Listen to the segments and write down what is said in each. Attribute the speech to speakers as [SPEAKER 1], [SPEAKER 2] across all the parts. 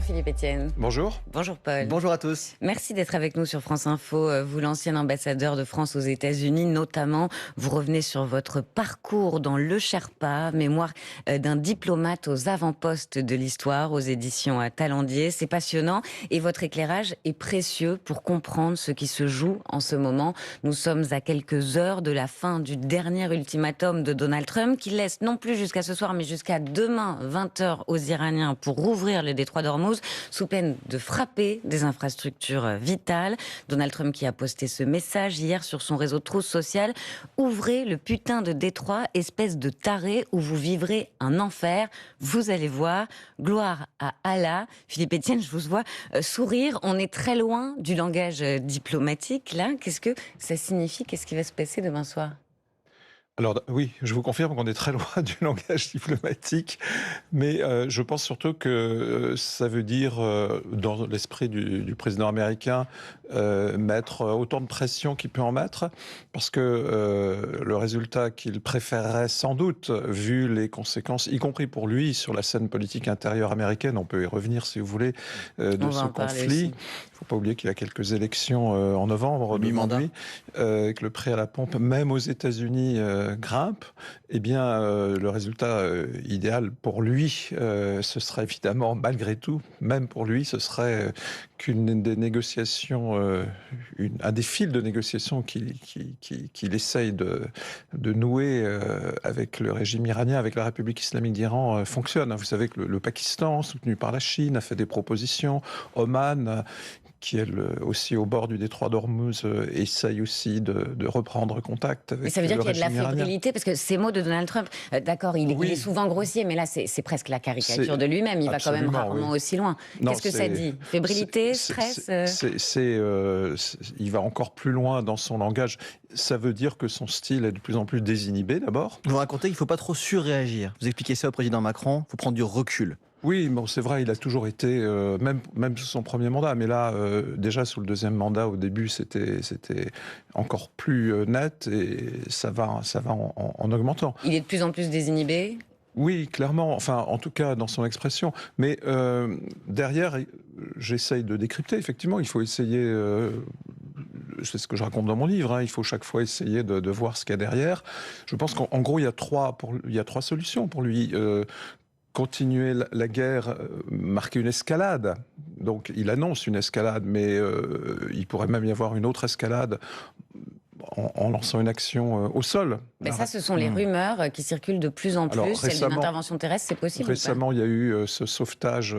[SPEAKER 1] Philippe Etienne.
[SPEAKER 2] Bonjour.
[SPEAKER 1] Bonjour Paul.
[SPEAKER 3] Bonjour à tous.
[SPEAKER 1] Merci d'être avec nous sur France Info. Vous, l'ancien ambassadeur de France aux États-Unis, notamment, vous revenez sur votre parcours dans Le Sherpa, mémoire d'un diplomate aux avant-postes de l'histoire, aux éditions Talendier. C'est passionnant et votre éclairage est précieux pour comprendre ce qui se joue en ce moment. Nous sommes à quelques heures de la fin du dernier ultimatum de Donald Trump qui laisse non plus jusqu'à ce soir, mais jusqu'à demain, 20h, aux Iraniens pour rouvrir le détroit d'Ormuz, sous peine de frapper des infrastructures vitales. Donald Trump qui a posté ce message hier sur son réseau Truth Social: ouvrez le putain de détroit, espèce de taré, où vous vivrez un enfer. Vous allez voir, gloire à Allah. Philippe Etienne, je vous vois sourire. On est très loin du langage diplomatique là. Qu'est-ce que ça signifie? Qu'est-ce qui va se passer demain soir?
[SPEAKER 2] Alors oui, je vous confirme qu'on est très loin du langage diplomatique, mais je pense surtout que ça veut dire, dans l'esprit du président américain, mettre autant de pression qu'il peut en mettre, parce que le résultat qu'il préférerait sans doute, vu les conséquences, y compris pour lui, sur la scène politique intérieure américaine, on peut y revenir si vous voulez, de ce conflit. Il ne faut pas oublier qu'il y a quelques élections en novembre,
[SPEAKER 3] Mi-mandat,
[SPEAKER 2] que le prix à la pompe, même aux États-Unis, grimpe. Eh bien, le résultat idéal pour lui, ce serait évidemment, malgré tout, même pour lui, ce serait qu'une des négociations, un des fils de négociation qu'il essaye de nouer avec le régime iranien, avec la République islamique d'Iran, fonctionne. Vous savez que le Pakistan, soutenu par la Chine, a fait des propositions. Oman, qui est aussi au bord du détroit d'Ormuz, essaye aussi de reprendre contact avec le régime iranien.
[SPEAKER 1] Mais ça veut dire qu'il y a de la fébrilité, parce que ces mots de Donald Trump, d'accord, il est souvent grossier, mais là c'est presque la caricature de lui-même, il va quand même rarement aussi loin. Qu'est-ce que ça dit? Fébrilité, stress
[SPEAKER 2] il va encore plus loin dans son langage. Ça veut dire que son style est de plus en plus désinhibé d'abord.
[SPEAKER 3] Vous racontez qu'il ne faut pas trop surréagir. Vous expliquez ça au président Macron, il faut prendre du recul.
[SPEAKER 2] Oui, bon, c'est vrai, il a toujours été, même sous son premier mandat, mais là, déjà sous le deuxième mandat, au début, c'était encore plus net, et ça va en augmentant.
[SPEAKER 1] Il est de plus en plus désinhibé?
[SPEAKER 2] Oui, clairement, enfin, en tout cas, dans son expression. Mais derrière, j'essaye de décrypter, effectivement, il faut essayer... c'est ce que je raconte dans mon livre, il faut chaque fois essayer de voir ce qu'il y a derrière. Je pense qu'en gros, il y a trois solutions pour lui. Continuer la guerre, marquer une escalade. Donc il annonce une escalade, mais il pourrait même y avoir une autre escalade en lançant une action au sol.
[SPEAKER 1] Mais ça, ce sont les rumeurs qui circulent de plus en plus.
[SPEAKER 2] Alors,
[SPEAKER 1] celle d'une intervention terrestre, c'est possible?
[SPEAKER 2] Récemment, il y a eu ce sauvetage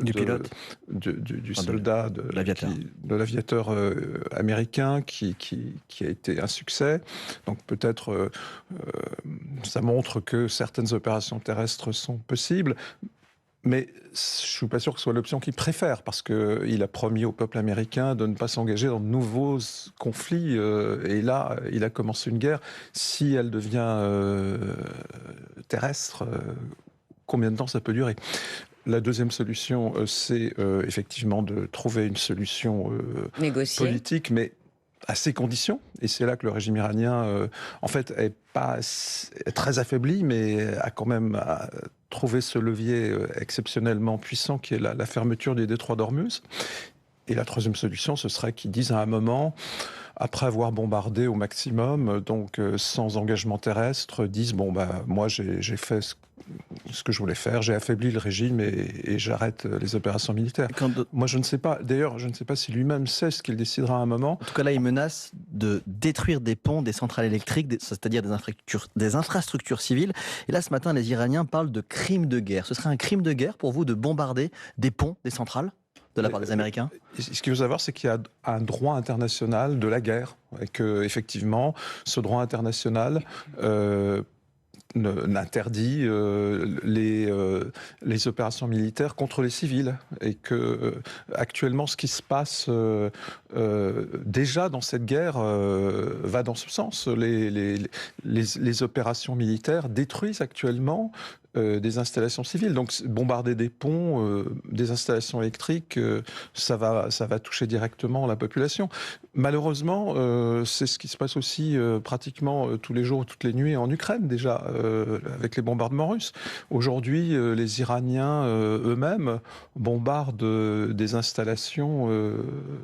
[SPEAKER 3] du pilote,
[SPEAKER 2] du soldat, de l'aviateur américain qui a été un succès. Donc peut-être ça montre que certaines opérations terrestres sont possibles. Mais je ne suis pas sûr que ce soit l'option qu'il préfère, parce qu'il a promis au peuple américain de ne pas s'engager dans de nouveaux conflits. Et là, il a commencé une guerre. Si elle devient terrestre, combien de temps ça peut durer ? La deuxième solution, c'est effectivement de trouver une solution politique, mais à ces conditions. Et c'est là que le régime iranien, en fait, est très affaibli, mais a quand même trouvé ce levier exceptionnellement puissant qui est la fermeture des détroits d'Ormuz. Et la troisième solution, ce serait qu'ils disent à un moment, après avoir bombardé au maximum, donc sans engagement terrestre, disent moi j'ai fait ce que je voulais faire, j'ai affaibli le régime et j'arrête les opérations militaires. Moi je ne sais pas, d'ailleurs je ne sais pas si lui-même sait ce qu'il décidera à un moment.
[SPEAKER 3] En tout cas là il menace de détruire des ponts, des centrales électriques, c'est-à-dire des infrastructures civiles. Et là ce matin les Iraniens parlent de crime de guerre. Ce serait un crime de guerre pour vous de bombarder des ponts, des centrales de la part des Américains?
[SPEAKER 2] Ce qu'il faut savoir, c'est qu'il y a un droit international de la guerre, et que effectivement, ce droit international n'interdit les opérations militaires contre les civils, et que actuellement, ce qui se passe déjà dans cette guerre va dans ce sens. Les opérations militaires détruisent actuellement des installations civiles. Donc bombarder des ponts, des installations électriques, ça va toucher directement la population. Malheureusement, c'est ce qui se passe aussi pratiquement tous les jours, toutes les nuits en Ukraine déjà, avec les bombardements russes. Aujourd'hui, les Iraniens eux-mêmes bombardent des installations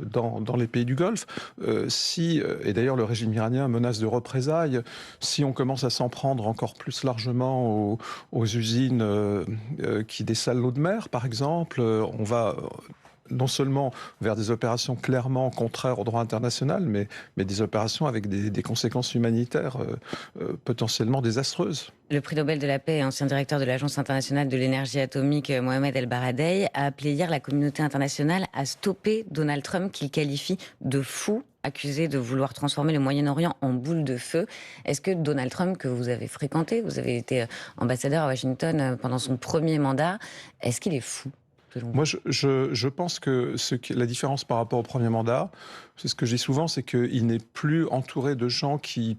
[SPEAKER 2] dans les pays du Golfe. Et d'ailleurs le régime iranien menace de représailles, si on commence à s'en prendre encore plus largement aux usines qui dessalent l'eau de mer, par exemple, on va non seulement vers des opérations clairement contraires au droit international, mais des opérations avec des conséquences humanitaires potentiellement désastreuses.
[SPEAKER 1] Le prix Nobel de la paix et ancien directeur de l'Agence internationale de l'énergie atomique, Mohamed El-Baradei, a appelé hier la communauté internationale à stopper Donald Trump, qu'il qualifie de fou, accusé de vouloir transformer le Moyen-Orient en boule de feu. Est-ce que Donald Trump, que vous avez fréquenté, vous avez été ambassadeur à Washington pendant son premier mandat, est-ce qu'il est fou ?
[SPEAKER 2] Moi, je pense que la différence par rapport au premier mandat, c'est ce que je dis souvent, c'est qu'il n'est plus entouré de gens qui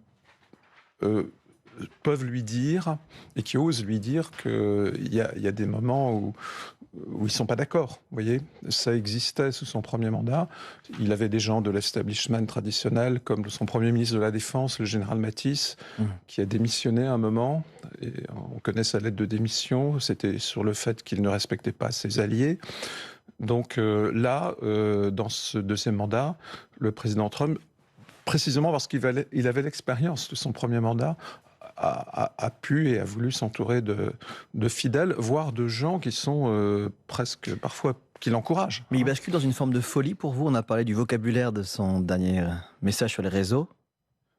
[SPEAKER 2] peuvent lui dire et qui osent lui dire qu'il y a des moments où ils ne sont pas d'accord. Vous voyez, ça existait sous son premier mandat. Il avait des gens de l'establishment traditionnel, comme son premier ministre de la Défense, le général Mattis, qui a démissionné à un moment. Et on connaît sa lettre de démission. C'était sur le fait qu'il ne respectait pas ses alliés. Donc là, dans ce deuxième mandat, le président Trump, précisément parce qu'il avait l'expérience de son premier mandat, a pu et a voulu s'entourer de fidèles, voire de gens qui sont presque parfois qui l'encouragent.
[SPEAKER 3] Mais il bascule dans une forme de folie pour vous. On a parlé du vocabulaire de son dernier message sur les réseaux.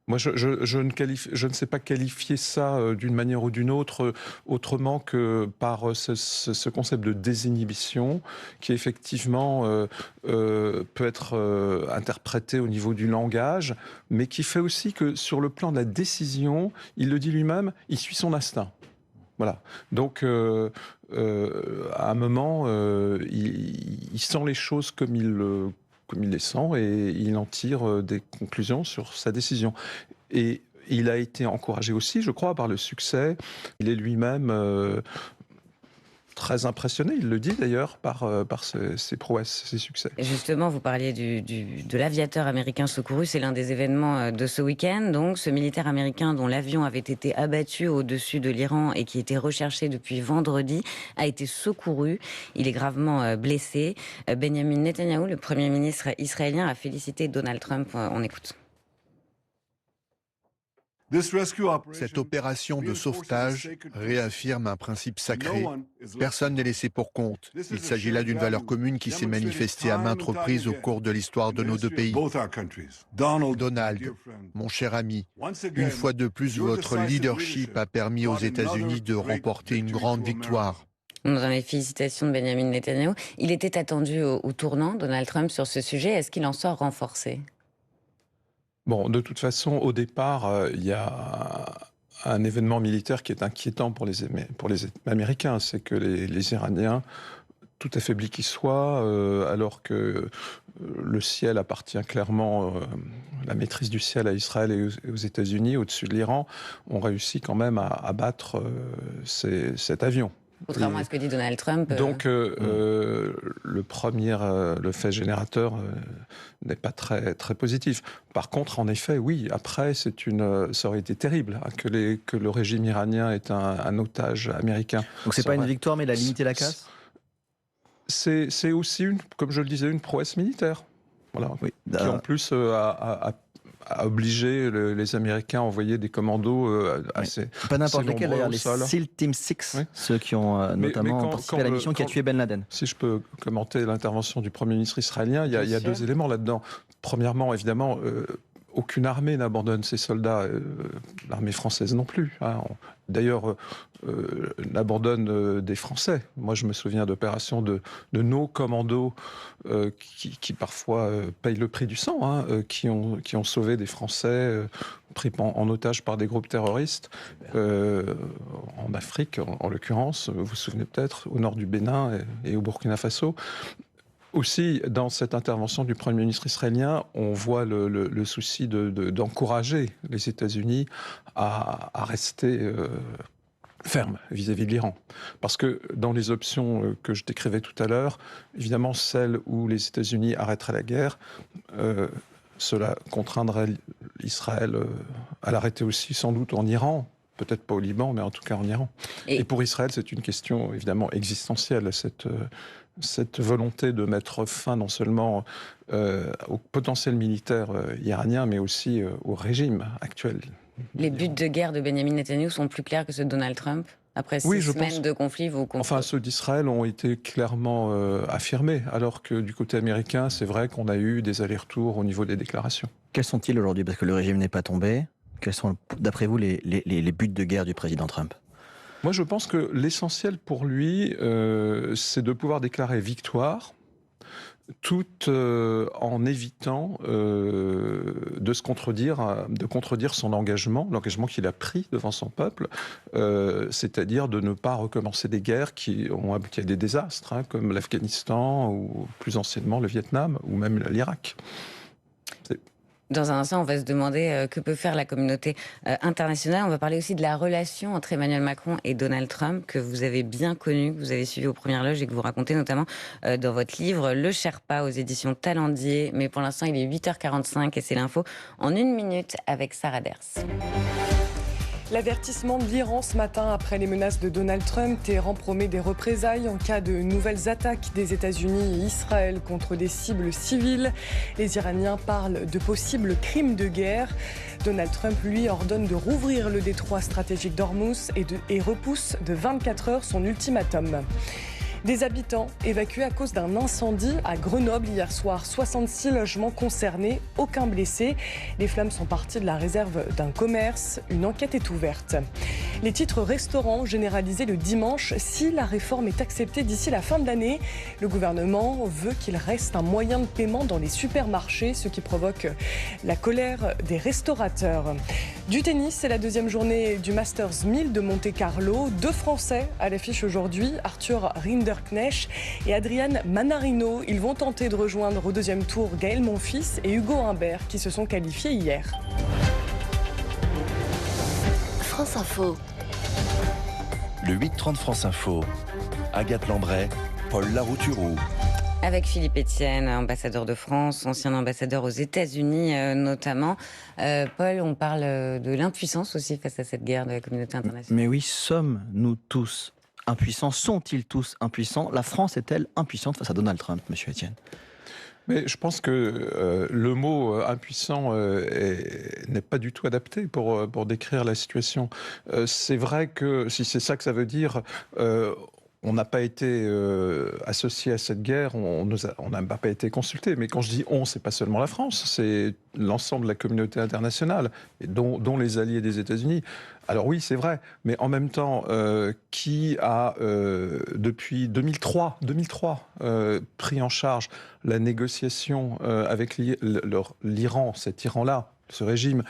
[SPEAKER 2] Moi, je ne sais pas qualifier ça d'une manière ou d'une autre, autrement que par ce concept de désinhibition qui effectivement peut être interprété au niveau du langage, mais qui fait aussi que sur le plan de la décision, il le dit lui-même, il suit son instinct. Voilà. Donc, à un moment, il sent les choses comme il les sent et il en tire des conclusions sur sa décision. Et il a été encouragé aussi, je crois, par le succès. Il est lui-même très impressionné, il le dit d'ailleurs, par ses prouesses, ses succès.
[SPEAKER 1] Et justement, vous parliez de l'aviateur américain secouru, c'est l'un des événements de ce week-end. Donc, ce militaire américain dont l'avion avait été abattu au-dessus de l'Iran et qui était recherché depuis vendredi, a été secouru. Il est gravement blessé. Benjamin Netanyahou, le Premier ministre israélien, a félicité Donald Trump. On écoute.
[SPEAKER 4] Cette opération de sauvetage réaffirme un principe sacré. Personne n'est laissé pour compte. Il s'agit là d'une valeur commune qui s'est manifestée à maintes reprises au cours de l'histoire de nos deux pays. Donald, mon cher ami, une fois de plus, votre leadership a permis aux États-Unis de remporter une grande victoire.
[SPEAKER 1] Dans les félicitations de Benjamin Netanyahou, il était attendu au tournant, Donald Trump, sur ce sujet. Est-ce qu'il en sort renforcé ?
[SPEAKER 2] Bon, de toute façon, au départ, il y a un événement militaire qui est inquiétant pour les Américains. C'est que les Iraniens, tout affaiblis qu'ils soient, alors que le ciel appartient clairement, la maîtrise du ciel à Israël et aux États-Unis, au-dessus de l'Iran, ont réussi quand même à abattre cet avion.
[SPEAKER 1] Contrairement à ce que dit Donald Trump.
[SPEAKER 2] Donc, le fait générateur n'est pas très, très positif. Par contre, en effet, oui, après, ça aurait été terrible que le régime iranien ait un otage américain.
[SPEAKER 3] Donc, c'est pas une victoire, mais il a limité la casse ?
[SPEAKER 2] C'est aussi, comme je le disais, une prouesse militaire. Voilà. Oui. Qui, en plus, a obligé les Américains à envoyer des commandos assez
[SPEAKER 3] pas n'importe lesquels, d'ailleurs, les
[SPEAKER 2] sol.
[SPEAKER 3] SEAL Team 6, oui. Ceux qui ont notamment participé à la mission qui a tué Ben Laden.
[SPEAKER 2] Si je peux commenter l'intervention du Premier ministre israélien, il y a deux éléments là-dedans. Premièrement, évidemment, aucune armée n'abandonne ses soldats, l'armée française non plus. Hein. D'ailleurs, n'abandonne des Français. Moi, je me souviens d'opérations de nos commandos qui parfois payent le prix du sang, hein, qui ont sauvé des Français pris en otage par des groupes terroristes en Afrique, en l'occurrence. Vous vous souvenez peut-être, au nord du Bénin et au Burkina Faso. Aussi, dans cette intervention du Premier ministre israélien, on voit le souci d'encourager les États-Unis à rester fermes vis-à-vis de l'Iran. Parce que dans les options que je décrivais tout à l'heure, évidemment, celle où les États-Unis arrêteraient la guerre cela contraindrait Israël à l'arrêter aussi, sans doute en Iran. Peut-être pas au Liban, mais en tout cas en Iran. Et pour Israël, c'est une question évidemment existentielle, cette volonté de mettre fin non seulement au potentiel militaire iranien, mais aussi au régime actuel.
[SPEAKER 1] Les buts de guerre de Benjamin Netanyahou sont plus clairs que ceux de Donald Trump? Après 6 semaines de conflit, vous comprenez.
[SPEAKER 2] Enfin, ceux d'Israël ont été clairement affirmés, alors que du côté américain, c'est vrai qu'on a eu des allers-retours au niveau des déclarations.
[SPEAKER 3] Quels sont-ils aujourd'hui? Parce que le régime n'est pas tombé. Quels sont, d'après vous, les buts de guerre du président Trump?
[SPEAKER 2] Moi, je pense que l'essentiel pour lui, c'est de pouvoir déclarer victoire, tout en évitant de contredire son engagement, l'engagement qu'il a pris devant son peuple, c'est-à-dire de ne pas recommencer des guerres qui ont abouti à des désastres, comme l'Afghanistan ou plus anciennement le Vietnam ou même l'Irak.
[SPEAKER 1] Dans un instant, on va se demander que peut faire la communauté internationale. On va parler aussi de la relation entre Emmanuel Macron et Donald Trump, que vous avez bien connue, que vous avez suivi aux Premières Loges et que vous racontez notamment dans votre livre Le Sherpa aux éditions Talendier. Mais pour l'instant, il est 8h45 et c'est l'info en 1 minute avec Sarah Ders.
[SPEAKER 5] L'avertissement de l'Iran ce matin après les menaces de Donald Trump. Téhéran promet des représailles en cas de nouvelles attaques des États-Unis et Israël contre des cibles civiles. Les Iraniens parlent de possibles crimes de guerre. Donald Trump, lui, ordonne de rouvrir le détroit stratégique d'Ormuz et repousse de 24 heures son ultimatum. Des habitants évacués à cause d'un incendie à Grenoble hier soir. 66 logements concernés, aucun blessé. Les flammes sont parties de la réserve d'un commerce. Une enquête est ouverte. Les titres restaurants généralisés le dimanche si la réforme est acceptée d'ici la fin de l'année. Le gouvernement veut qu'il reste un moyen de paiement dans les supermarchés, ce qui provoque la colère des restaurateurs. Du tennis, c'est la deuxième journée du Masters 1000 de Monte-Carlo. 2 Français à l'affiche aujourd'hui, Arthur Rinderknecht et Adrian Manarino. Ils vont tenter de rejoindre au deuxième tour Gaël Monfils et Hugo Humbert qui se sont qualifiés hier.
[SPEAKER 6] France Info.
[SPEAKER 7] Le 8-30 France Info. Agathe Lambray, Paul Larouturou.
[SPEAKER 1] Avec Philippe Etienne, ambassadeur de France, ancien ambassadeur aux États-Unis notamment. Paul, on parle de l'impuissance aussi face à cette guerre de la communauté internationale.
[SPEAKER 3] Mais oui, sommes-nous tous impuissants? Sont-ils tous impuissants? La France est-elle impuissante face à Donald Trump, monsieur Etienne?
[SPEAKER 2] Mais je pense que le mot impuissant n'est pas du tout adapté pour décrire la situation. C'est vrai que si c'est ça que ça veut dire, on n'a pas été associé à cette guerre, on n'a pas été consulté. Mais quand je dis on, c'est pas seulement la France, c'est l'ensemble de la communauté internationale, et dont les alliés des États-Unis. Alors oui, c'est vrai, mais en même temps, qui a, depuis 2003 pris en charge la négociation avec l'Iran, cet Iran-là, ce régime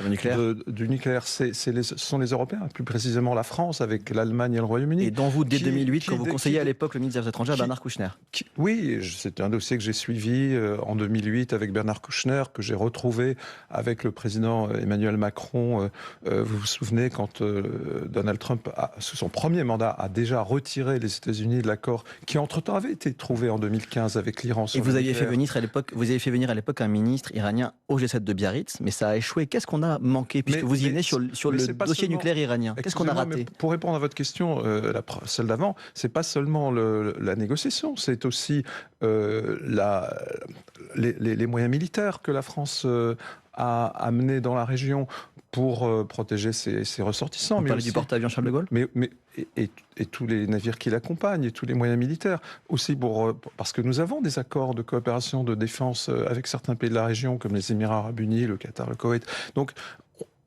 [SPEAKER 2] du nucléaire, ce sont les Européens, plus précisément la France, avec l'Allemagne et le Royaume-Uni.
[SPEAKER 3] Et dont vous, dès 2008, quand vous conseillez à l'époque le ministre des Affaires étrangères, Bernard Kouchner.
[SPEAKER 2] Oui, c'est un dossier que j'ai suivi en 2008 avec Bernard Kouchner, que j'ai retrouvé avec le président Emmanuel Macron. Vous vous souvenez, quand Donald Trump, sous son premier mandat, a déjà retiré les États-Unis de l'accord qui, entre-temps, avait été trouvé en 2015 avec l'Iran.
[SPEAKER 3] Et vous aviez fait venir à l'époque un ministre iranien au G7 de Biarritz, mais ça a échoué. Qu'est-ce qu'on a manqué, puisque vous y venez sur le dossier nucléaire iranien? Qu'est-ce qu'on a raté?
[SPEAKER 2] Pour répondre à votre question, celle d'avant, c'est pas seulement la négociation, c'est aussi les moyens militaires que la France a amenés dans la région pour protéger ses ressortissants.
[SPEAKER 3] Vous parlez du porte-avions Charles de Gaulle?
[SPEAKER 2] Et tous les navires qui l'accompagnent, et tous les moyens militaires. Aussi parce que nous avons des accords de coopération de défense avec certains pays de la région, comme les Émirats Arabes Unis, le Qatar, le Koweït. Donc,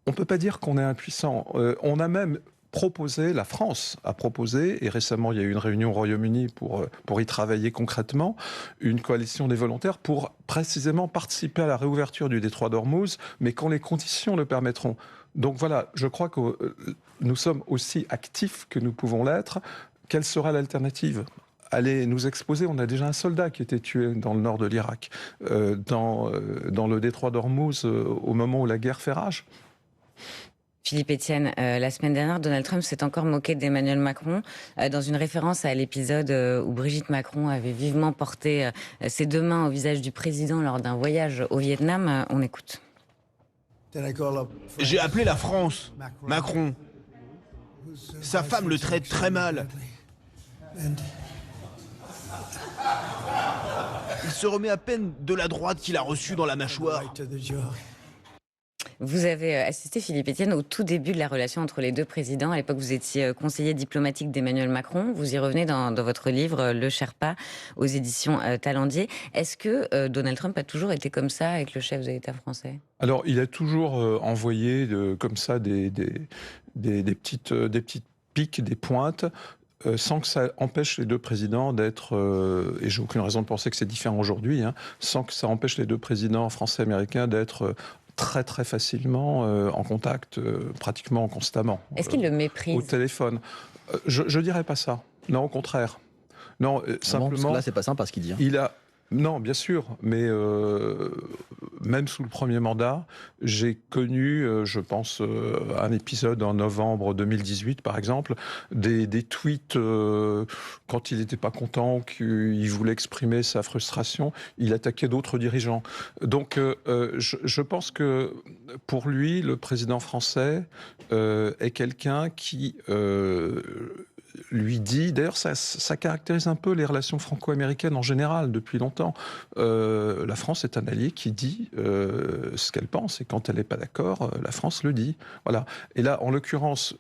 [SPEAKER 2] on ne peut pas dire qu'on est impuissant. On a même proposé, la France a proposé, et récemment il y a eu une réunion au Royaume-Uni pour y travailler concrètement, une coalition des volontaires pour précisément participer à la réouverture du détroit d'Ormuz, mais quand les conditions le permettront. Donc voilà, je crois que nous sommes aussi actifs que nous pouvons l'être. Quelle sera l'alternative ? Aller nous exposer. On a déjà un soldat qui a été tué dans le nord de l'Irak, dans le détroit d'Ormuz, au moment où la guerre fait rage.
[SPEAKER 1] Philippe Etienne, la semaine dernière, Donald Trump s'est encore moqué d'Emmanuel Macron dans une référence à l'épisode où Brigitte Macron avait vivement porté ses 2 mains au visage du président lors d'un voyage au Vietnam. On écoute.
[SPEAKER 8] J'ai appelé la France, Macron. Sa femme le traite très mal. Il se remet à peine de la droite qu'il a reçue dans la mâchoire.
[SPEAKER 1] Vous avez assisté, Philippe Etienne, au tout début de la relation entre les 2 présidents. À l'époque, vous étiez conseiller diplomatique d'Emmanuel Macron. Vous y revenez dans votre livre, Le Sherpa, aux éditions Talendier. Est-ce que Donald Trump a toujours été comme ça avec le chef de l'État français ?
[SPEAKER 2] Alors, il a toujours envoyé comme ça des petites piques, des pointes, sans que ça empêche les 2 présidents d'être, et j'ai aucune raison de penser que c'est différent aujourd'hui, sans que ça empêche les 2 présidents français et américains d'être très très facilement en contact, pratiquement constamment.
[SPEAKER 1] Est-ce qu'il le méprise ?
[SPEAKER 2] Au téléphone. Je dirais pas ça. Non, au contraire. Non, simplement.
[SPEAKER 3] Parce que là, c'est pas simple ce qu'il dit.
[SPEAKER 2] Non, bien sûr, mais même sous le premier mandat, j'ai connu, je pense, un épisode en novembre 2018, par exemple, des tweets, quand il n'était pas content, qu'il voulait exprimer sa frustration, il attaquait d'autres dirigeants. Donc, je pense que pour lui, le président français est quelqu'un qui lui dit, d'ailleurs ça caractérise un peu les relations franco-américaines en général depuis longtemps. La France est un allié qui dit ce qu'elle pense, et quand elle n'est pas d'accord, la France le dit. Voilà. Et là, en l'occurrence,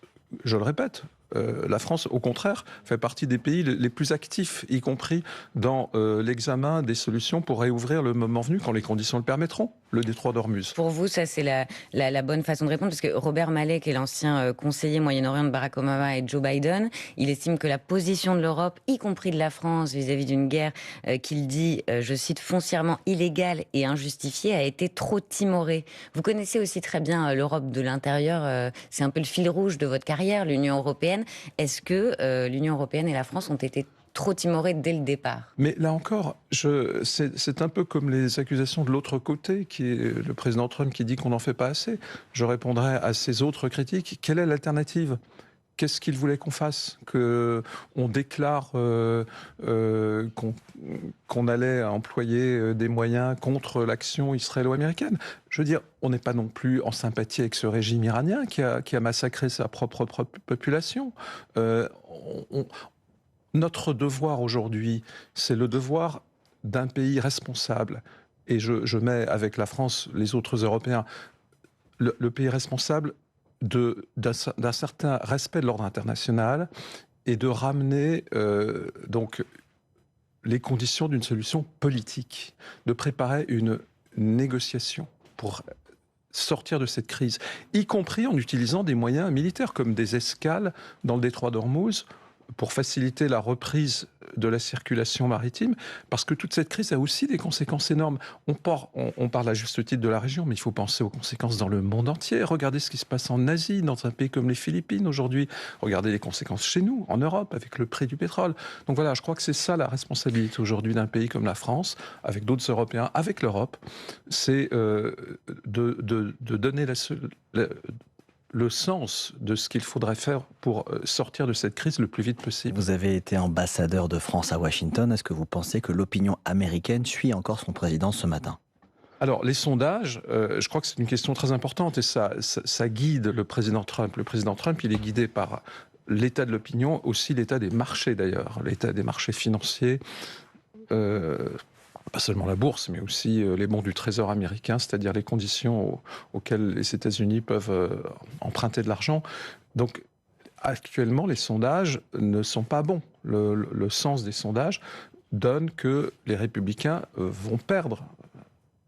[SPEAKER 2] je le répète, la France, au contraire, fait partie des pays les plus actifs, y compris dans l'examen des solutions pour réouvrir le moment venu, quand les conditions le permettront, le détroit d'Ormuz.
[SPEAKER 1] Pour vous, ça c'est la bonne façon de répondre, parce que Robert Malley, qui est l'ancien conseiller Moyen-Orient de Barack Obama et Joe Biden, il estime que la position de l'Europe, y compris de la France, vis-à-vis d'une guerre qu'il dit, je cite, foncièrement illégale et injustifiée, a été trop timorée. Vous connaissez aussi très bien l'Europe de l'intérieur, c'est un peu le fil rouge de votre carrière, l'Union européenne. Est-ce que l'Union européenne et la France ont été trop timorés dès le départ?
[SPEAKER 2] Mais là encore, c'est un peu comme les accusations de l'autre côté, qui est le président Trump qui dit qu'on n'en fait pas assez. Je répondrai à ces autres critiques. Quelle est l'alternative ? Qu'est-ce qu'il voulait qu'on fasse ? Qu'on déclare qu'on allait employer des moyens contre l'action israélo-américaine ? Je veux dire, on n'est pas non plus en sympathie avec ce régime iranien qui a massacré sa propre population. Notre devoir aujourd'hui, c'est le devoir d'un pays responsable. Et je mets avec la France les autres Européens, le pays responsable d'un certain respect de l'ordre international et de ramener donc les conditions d'une solution politique, de préparer une négociation pour sortir de cette crise, y compris en utilisant des moyens militaires comme des escales dans le détroit d'Ormuz pour faciliter la reprise de la circulation maritime, parce que toute cette crise a aussi des conséquences énormes. On parle à juste titre de la région, mais il faut penser aux conséquences dans le monde entier. Regardez ce qui se passe en Asie, dans un pays comme les Philippines aujourd'hui. Regardez les conséquences chez nous, en Europe, avec le prix du pétrole. Donc voilà, je crois que c'est ça la responsabilité aujourd'hui d'un pays comme la France, avec d'autres Européens, avec l'Europe, c'est de donner le sens de ce qu'il faudrait faire pour sortir de cette crise le plus vite possible.
[SPEAKER 3] Vous avez été ambassadeur de France à Washington. Est-ce que vous pensez que l'opinion américaine suit encore son président ce matin ?
[SPEAKER 2] Alors, les sondages, je crois que c'est une question très importante et ça guide le président Trump. Le président Trump, il est guidé par l'état de l'opinion, aussi l'état des marchés d'ailleurs, l'état des marchés financiers, pas seulement la bourse, mais aussi les bons du Trésor américain, c'est-à-dire les conditions auxquelles les États-Unis peuvent emprunter de l'argent. Donc, actuellement, les sondages ne sont pas bons. Le sens des sondages donne que les républicains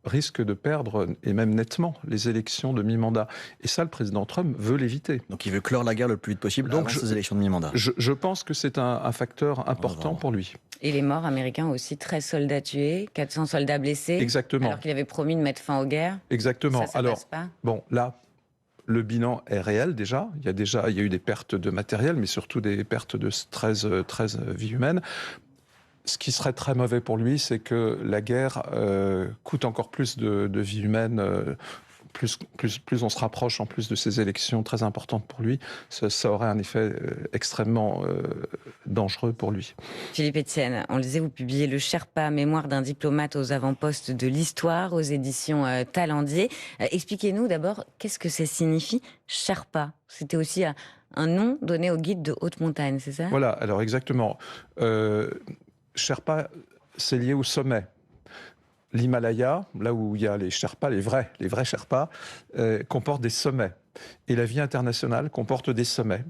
[SPEAKER 2] risquent de perdre, et même nettement, les élections de mi-mandat. Et ça, le président Trump veut l'éviter.
[SPEAKER 3] Donc il veut clore la guerre le plus vite possible avant ces élections de mi-mandat.
[SPEAKER 2] Je pense que c'est un facteur important pour lui.
[SPEAKER 1] Et les morts américains aussi, 13 soldats tués, 400 soldats blessés.
[SPEAKER 2] Exactement.
[SPEAKER 1] Alors qu'il avait promis de mettre fin aux guerres.
[SPEAKER 2] Exactement.
[SPEAKER 1] Ça passe pas.
[SPEAKER 2] Bon, là, le bilan est réel déjà. Il y a eu des pertes de matériel, mais surtout des pertes de 13 vies humaines. Ce qui serait très mauvais pour lui, c'est que la guerre coûte encore plus de vies humaines plus on se rapproche en plus de ces élections très importantes pour lui, ça aurait un effet extrêmement dangereux pour lui.
[SPEAKER 1] Philippe Etienne, on le disait, vous publiez Le Sherpa, mémoire d'un diplomate aux avant-postes de l'histoire, aux éditions Talendier. Expliquez-nous d'abord, qu'est-ce que ça signifie Sherpa? C'était aussi un nom donné au guide de haute montagne, c'est ça?
[SPEAKER 2] Voilà, alors exactement. Sherpa, c'est lié au sommet. L'Himalaya, là où il y a les Sherpas, les vrais Sherpas, comportent des sommets. Et la vie internationale comporte des sommets.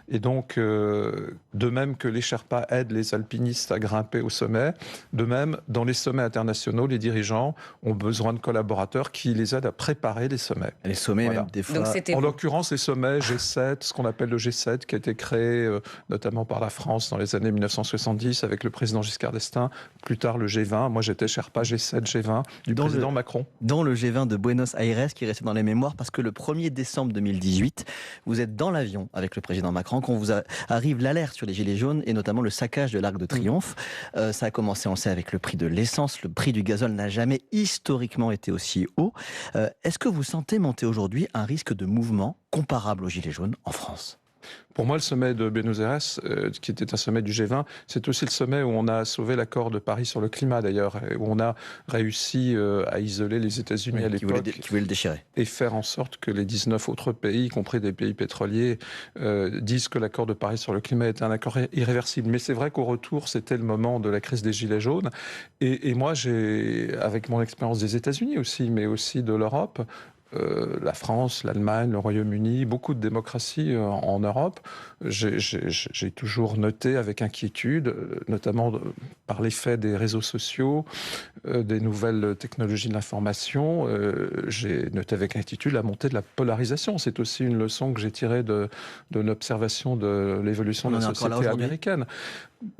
[SPEAKER 2] Et donc, de même que les Sherpas aident les alpinistes à grimper au sommet, de même, dans les sommets internationaux, les dirigeants ont besoin de collaborateurs qui les aident à préparer les sommets.
[SPEAKER 3] Les sommets, voilà. Même des fois...
[SPEAKER 2] En l'occurrence, les sommets G7, ce qu'on appelle le G7, qui a été créé notamment par la France dans les années 1970 avec le président Giscard d'Estaing, plus tard le G20. Moi, j'étais Sherpa G7, G20 du président Macron.
[SPEAKER 3] Dans le G20 de Buenos Aires, qui est resté dans les mémoires, parce que le 1er décembre 2018, vous êtes dans l'avion avec le président Macron quand vous arrive l'alerte sur les gilets jaunes et notamment le saccage de l'Arc de Triomphe. Ça a commencé, on sait, avec le prix de l'essence. Le prix du gazole n'a jamais historiquement été aussi haut. Est-ce que vous sentez monter aujourd'hui un risque de mouvement comparable aux gilets jaunes en France ?
[SPEAKER 2] Pour moi, le sommet de Buenos Aires, qui était un sommet du G20, c'est aussi le sommet où on a sauvé l'accord de Paris sur le climat, d'ailleurs, où on a réussi à isoler les États-Unis à l'époque.
[SPEAKER 3] Qui voulaient le déchirer.
[SPEAKER 2] Et faire en sorte que les 19 autres pays, y compris des pays pétroliers, disent que l'accord de Paris sur le climat est un accord irréversible. Mais c'est vrai qu'au retour, c'était le moment de la crise des Gilets jaunes. Et moi, avec mon expérience des États-Unis aussi, mais aussi de l'Europe, la France, l'Allemagne, le Royaume-Uni, beaucoup de démocraties en Europe. J'ai toujours noté avec inquiétude, notamment par l'effet des réseaux sociaux, des nouvelles technologies de l'information, j'ai noté avec inquiétude la montée de la polarisation. C'est aussi une leçon que j'ai tirée de l'observation de l'évolution de la société américaine.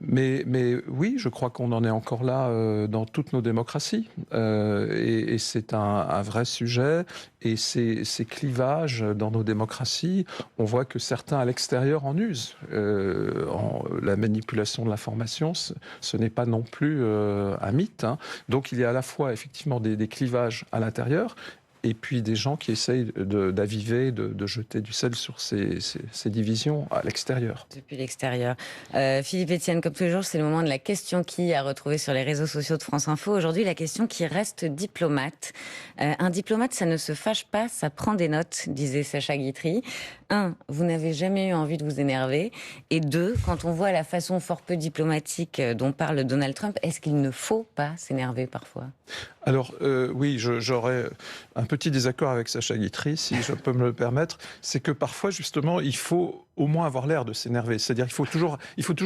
[SPEAKER 2] Mais oui, je crois qu'on en est encore là dans toutes nos démocraties. Et c'est un vrai sujet. Et ces clivages dans nos démocraties, on voit que certains à l'extérieur en usent. La manipulation de l'information, ce n'est pas non plus un mythe. Hein. Donc il y a à la fois effectivement des clivages à l'intérieur, et puis des gens qui essayent d'aviver, de jeter du sel sur ces divisions à l'extérieur.
[SPEAKER 1] Depuis l'extérieur. Philippe Etienne, comme toujours, c'est le moment de la question qui à retrouver sur les réseaux sociaux de France Info. Aujourd'hui, la question qui reste diplomate. Un diplomate, ça ne se fâche pas, ça prend des notes, disait Sacha Guitry. 1, vous n'avez jamais eu envie de vous énerver. Et 2, quand on voit la façon fort peu diplomatique dont parle Donald Trump, est-ce qu'il ne faut pas s'énerver parfois ?
[SPEAKER 2] Alors oui, j'aurais un petit désaccord avec Sacha Guitry, si je peux me le permettre. C'est que parfois, justement, il faut au moins avoir l'air de s'énerver. C'est-à-dire qu'il faut toujours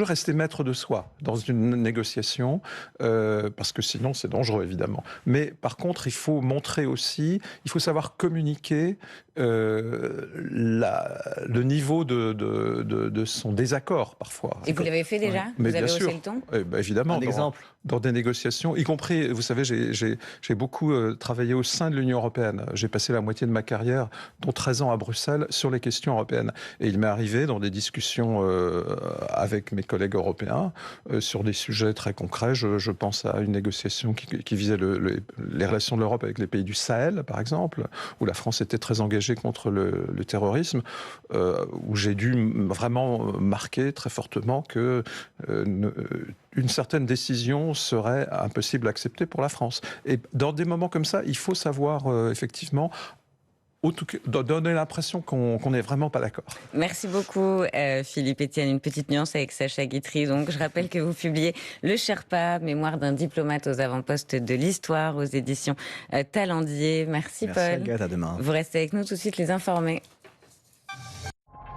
[SPEAKER 2] rester maître de soi dans une négociation, parce que sinon c'est dangereux, évidemment. Mais par contre, il faut montrer aussi, il faut savoir communiquer le niveau de son désaccord, parfois.
[SPEAKER 1] Et vous l'avez fait déjà ?
[SPEAKER 2] Mais
[SPEAKER 1] vous avez
[SPEAKER 2] bien
[SPEAKER 1] haussé
[SPEAKER 2] sûr.
[SPEAKER 1] le ton ?
[SPEAKER 2] Évidemment.
[SPEAKER 3] Un exemple ?
[SPEAKER 2] Dans des négociations, y compris, vous savez, j'ai beaucoup travaillé au sein de l'Union européenne. J'ai passé la moitié de ma carrière, dont 13 ans à Bruxelles, sur les questions européines. Et il m'est arrivé dans des discussions avec mes collègues européens sur des sujets très concrets. Je pense à une négociation qui visait les relations de l'Europe avec les pays du Sahel, par exemple, où la France était très engagée contre le terrorisme, où j'ai dû vraiment marquer très fortement que une certaine décision serait impossible à accepter pour la France. Et dans des moments comme ça, il faut savoir effectivement donner l'impression qu'on n'est vraiment pas d'accord.
[SPEAKER 1] Merci beaucoup Philippe Etienne. Une petite nuance avec Sacha Guitry. Donc, je rappelle que vous publiez Le Sherpa, mémoire d'un diplomate aux avant-postes de l'histoire, aux éditions Talendier. Merci Paul.
[SPEAKER 3] Agathe, à demain.
[SPEAKER 1] Vous restez avec nous tout de suite, les informés.